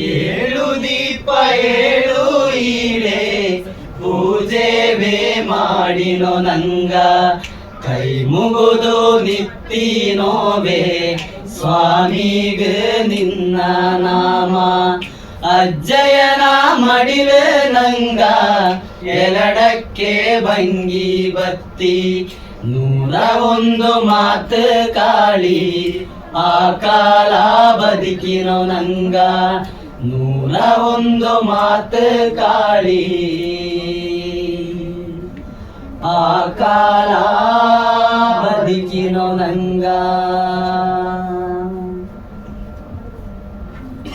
ಏಳು ದೀಪ ಏಳು ಈಳೆ ಪೂಜೆವೇ ಮಾಡಿನೋ ನಂಗ ಕೈ ಮುಗುದು ನಿತ್ತಿನೋವೆ ಸ್ವಾಮಿಗ ನಿನ್ನ ನಾಮ ಅಜ್ಜಯನ ಮಡಿವೆ ನಂಗ ಎಲಡಕ್ಕೆ ಭಂಗಿ ಬತ್ತಿ 101 ಮಾತು ಕಾಳಿ ಆ ಕಾಲ ಬದುಕಿನೋ ನಂಗ 101 ಮಾತು ಕಾಳಿ ಆ ಕಾಲ ಬದುಕಿನೋ ನಂಗ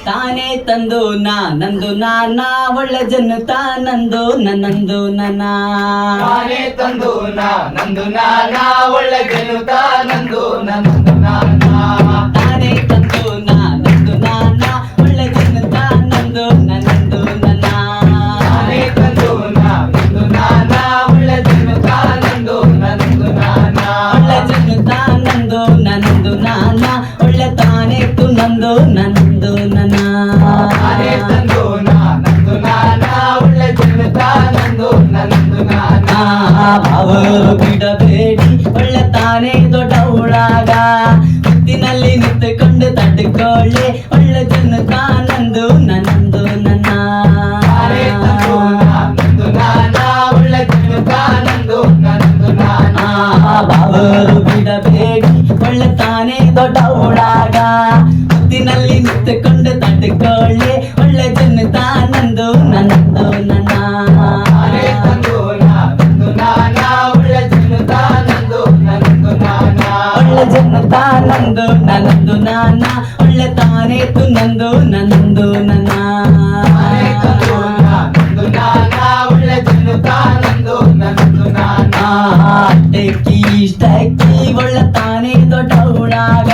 ತಾನೇ ತಂದು ನಂದು ನಾನ ಒಳ್ಳೆ ಜನ ತಾನಂದು ನನ್ನಂದು ನನ್ನ ತಾನೇ ತಂದು ನಂದು ನಾನ ಒಳ್ಳೆ ಜನ ತಾನಂದು ನನ್ನಂದು ನಾನ ತಾನೇ ತಂದು ನಂದು ನಾನ ಒಳ್ಳೆ ಜನ ತಾನಂದು ನನ್ನಂದು ನನ್ನ ತಾನೇ ತಂದು ನಂದು ನಾನ ಒಳ್ಳೆ ಜನ ತಾನಂದು ನನ್ನಂದು ನಾನ ಒಳ್ಳೆ ಜನ ತಾನಂದು ನನ್ನಂದು ನಾನ ಒಳ್ಳೆ ತಾನೇ ತು ನಂದು ನನ್ನಂದು ನನ್ನ ತಾನೇ ತಂದು ನಂದು ನಾನ ಒಳ್ಳೆ ಜನ ತಾನಂದು ನನ್ನಂದು ನಾನ ಅವರು ಬಿಡಬೇಡಿ ಒಳ್ಳೆ ತಾನೇ ದೊಡ್ಡ ಹುಳಾಗ ಮುತ್ತಿನಲ್ಲಿ ನಿಂತುಕೊಂಡು ತಡ್ಕೊಳ್ಳಿ ಒಳ್ಳೆ ಜನ ತಾನಂದು ನನ್ನಂದು ನನ್ನ ತಾನೇ ತಂದು ನಂದು ನಾನ ಒಳ್ಳೆ ಜನ ತಾನಂದು ನನ್ನಂದು ನಾನ ಅವರು ಬಿಡಬೇಡಿ ಒಳ್ಳೆ ತಾನೇ ದೊಡ್ಡ ಹುಳಾಗ ಮುತ್ತಿನಲ್ಲಿ ನಿಂತುಕೊಂಡು ತಡ್ಕೊಳ್ಳಿ ಒಳ್ಳೆ ಜನ ತಾನಂದು ನನ್ನಂದು ನನ್ನ ತಾನೇ ತಂದು ನಂದು ನಾನ ಒಳ್ಳೆ ಜನ ತಾನಂದು ನನ್ನಂದು ನಾನ ಒಳ್ಳೆ ಜನ ತಾನಂದು ನನ್ನಂದು ನಾನ ಒಳ್ಳೆ ತಾನೇ ತು ನಂದು ನನ್ನಂದು ನನ್ನ ತಾನೇ ತಂದು ನಂದು ನಾನ ಒಳ್ಳೆ ಜನ ತಾನಂದು ನನ್ನಂದು ನಾನ ಅಟ್ಟಕ್ಕಿ ಇಷ್ಟಕ್ಕಿ ಒಳ್ಳೆ ತಾನೇ ದೊಡ್ಡ ಹುಳಾಗ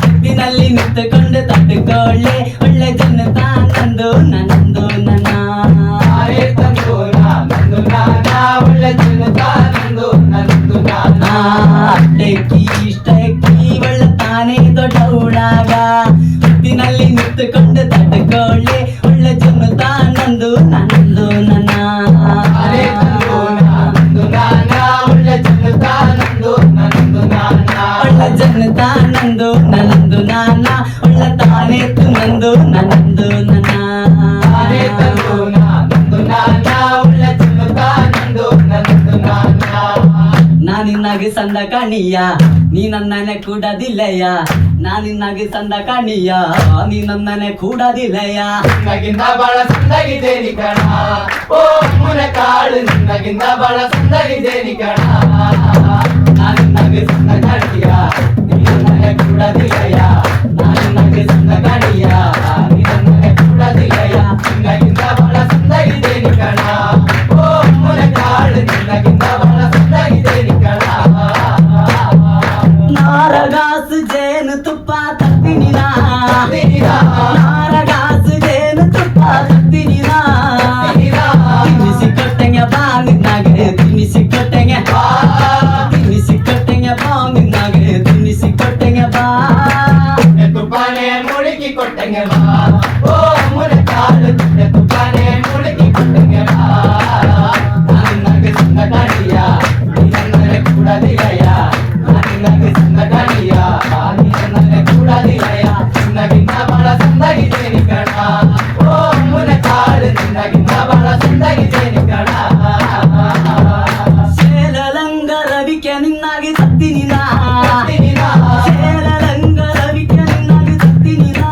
ಮುತ್ತಿನಲ್ಲಿ ನಿಂತುಕೊಂಡು ತಡ್ಕೊಳ್ಳಿ ಒಳ್ಳೆ ಜನ ತಾನಂದು ನನ್ನಂದು ನನ್ನ ತಾನೇ ತಂದು ನಂದು ನಾನ ಒಳ್ಳೆ ಜನ ತಾನಂದು ನನ್ನಂದು ನಾನ ಅಟ್ಟಕ್ಕಿ ಇಷ್ಟಕ್ಕಿ ಒಳ್ಳೆ ತಾನೇ ದೊಡ್ಡ ಹುಳಾಗ ಮುತ್ತಿನಲ್ಲಿ ನಿಂತುಕೊಂಡು ತಡ್ಕೊಳ್ಳಿ ಒಳ್ಳೆ ಜನ ತಾನಂದು ನನ್ನಂದು ನನ್ನ ತಾನೇ ತಂದು ನಂದು ನಾನ ಒಳ್ಳೆ ಜನ ತಾನಂದು ನನ್ನಂದು ನಾನ ಒಳ್ಳೆ ಜನ ತಾನಂದು ನನ್ನಂದು ನಾನ ಒಳ್ಳೆ ತಾನೇ ತು ನಂದು ನನ್ನಂದು ನನ್ನ ತಾನೇ ತಂದು ನಂದು ನಾನ ಒಳ್ಳೆ ಜನ ತಾನಂದು ನನ್ನಂದು ನಾನ ನಾನಿನ್ನಾಗಿ ಸಂದ ಕಾಣಿಯ ನೀ ನನ್ನನೆ ಕೂಡದಿಲ್ಲಯ್ಯ ನಾನಿನ್ನಾಗಿ ಸಂದ ಕಾಣಿಯ ನೀ ನನ್ನನೆ ಕೂಡದಿಲ್ಲಯ್ಯ ನಿನ್ನಗಿಂತ ಬಹಳ ಸಂದಾಗಿದ್ದೇನಿ ಕಣ ಓ ಮುನೆ ಕಾಳು ನಿನ್ನಗಿಂತ ಬಹಳ ಸಂದಾಗಿದ್ದೇನಿ ಕಣ ನಾನಿನ್ನಾಗಿ ಸಂದ ಕಾಣಿಯ ನೀ ನನ್ನನೆ ಕೂಡದಿಲ್ಲಯ್ಯ ನಾನಿನ್ನಾಗಿ ಸಂದ ಕಾಣಿಯ ನೀ ನನ್ನನೆ ಕೂಡದಿಲ್ಲಯ್ಯ ನಿನ್ನಗಿಂತ ಬಹಳ ಸಂದಾಗಿದ್ದೇನಿ ಕಣ ಓ ಮುನೆ ಕಾಳು ನಿನ್ನಗಿಂತ ಬಹಳ ಸಂದಾಗಿದ್ದೇನಿ ಕಣ ನಾರಗಾಸು ಜೇನು ತುಪ್ಪ ತರ್ತೀನಿ ನಾ ನಾರಗಾಸು ಜೇನು ತುಪ್ಪ ತರ್ತೀನಿ ನಾ ತಿನ್ನಿಸಿ ಕೊಟ್ಟಂಗೆ ಬಾ ನಿನ್ನಾಗೆ ತಿನ್ನಿಸಿ ಕೊಟ್ಟಂಗೆ ತಿನ್ನಿಸಿ ಕೊಟ್ಟಂಗೆ ಬಾ ನಿನ್ನಾಗೆ ತಿನ್ನಿಸಿ ಕೊಟ್ಟಂಗೆ ಬಾ ತುಪ್ಪಾನೆ ಮುಳುಗಿ ಕೊಟ್ಟಂಗೆ ಬಾ ಓ ಮುನೆ ಕಾಳು ತುಪ್ಪಾನೆ ಮುಳುಗಿ ಕೊಟ್ಟಂಗೆ ಬಾ ನಾನಿನ್ನಾಗೆ ಸಂದ ಕಾಣಿಯ ನೀ ನನ್ನನೆ ಕೂಡದಿಲ್ಲಯ್ಯ ನಾನಿನ್ನಾಗೆ ಸಂದ ಕಾಣಿಯ ನೀ ನನ್ನನೆ ಕೂಡದಿಲ್ಲಯ್ಯ ನಿನ್ನಗಿಂತ ಬಹಳ ಸಂದಾಗಿದ್ದೇನಿ ಕಣ ಓ ಮುನೆ ಕಾಳು ನಿನ್ನಗಿಂತ ಬಹಳ ಸಂದಾಗಿದ್ದೇನಿ ಕಣ ಸೇಲಲಂಗ ರವಿಕೆ ನಿನ್ನಾಗಿ ತತ್ತೀನಿ ನಾ ಸೇಲಲಂಗ ರವಿಕೆ ನಿನ್ನಾಗಿ ತತ್ತೀನಿ ನಾ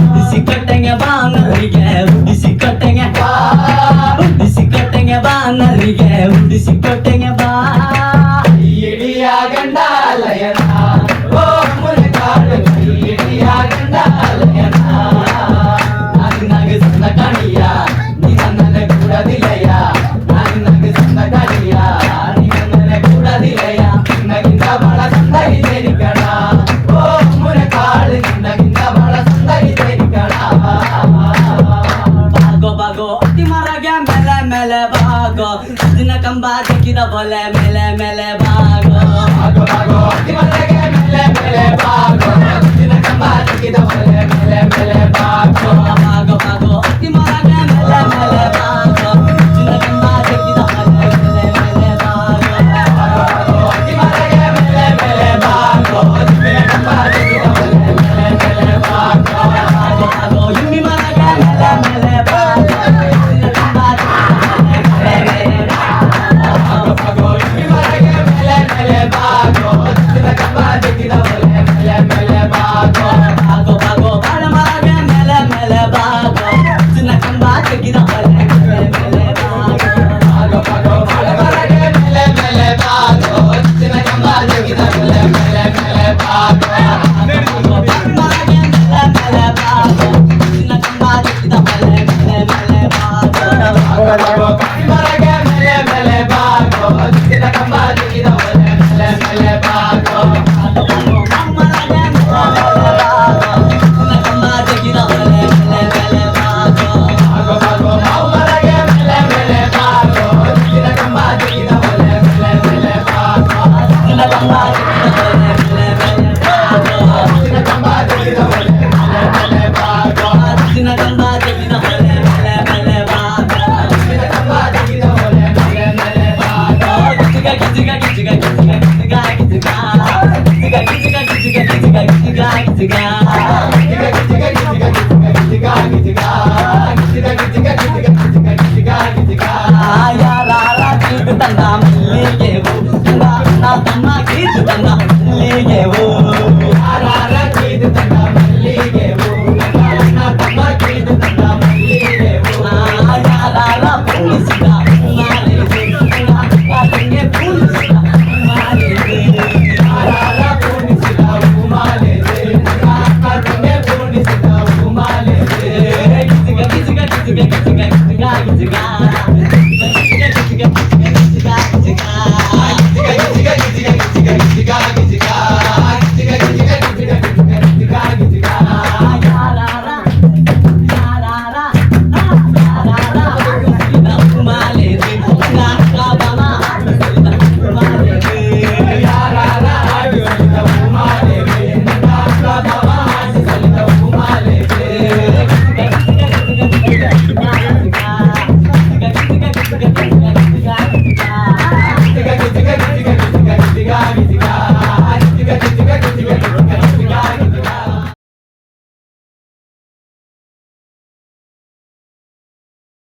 ಉಡಿಸಿ ಕೊಟ್ಟಂಗೆ ಬಾ ನರಿಗೆ ಉಡಿಸಿ ಕೊಟ್ಟಂಗೆ ಉಡಿಸಿ ಕೊಟ್ಟಂಗೆ ಬಾ ನರಿಗೆ ಉಡಿಸಿ ಕೊಟ್ಟಂಗೆ ಬಾ ಇಡಿಯ ಗಂಡ ಲಯನ ಓ ಮುನೆ ಕಾಳು ಇಡಿಯ ಗಂಡ ಲಯನ ನಾನಿನ್ನಾಗೆ ಸಂದ ಕಾಣಿಯ ನೀ ನನ್ನನೆ ಕೂಡದಿಲ್ಲಯ್ಯ ನಾನಿನ್ನಾಗೆ ಸಂದ ಕಾಣಿಯ ನೀ ನನ್ನನೆ ಕೂಡದಿಲ್ಲಯ್ಯ ನಿನ್ನಗಿಂತ ಬಹಳ ಸಂದಾಗಿದ್ದೇನಿ ಕಣ ಓ ಮುನೆ ಕಾಳು ನಿನ್ನಗಿಂತ ಬಹಳ ಸಂದಾಗಿದ್ದೇನಿ ಕಣ ಬಾಗೋ ಬಾಗೋ ಅತಿ ಮರಗೆ ಮೇಲೆ ಮೇಲೆ ಬಾಗೋ ದಿನ ಕಂಬ ದಿಕ್ಕಿದ ಬೊಲೆ ಮೇಲೆ ಮೇಲೆ ಬಾಗೋ ಬಾಗೋ ಬಾಗೋ ಅತಿ ಮನೆಗೆ ಮೇಲೆ ಮೇಲೆ ಗಿಜ್ಗ ಯಾರ ತಂದ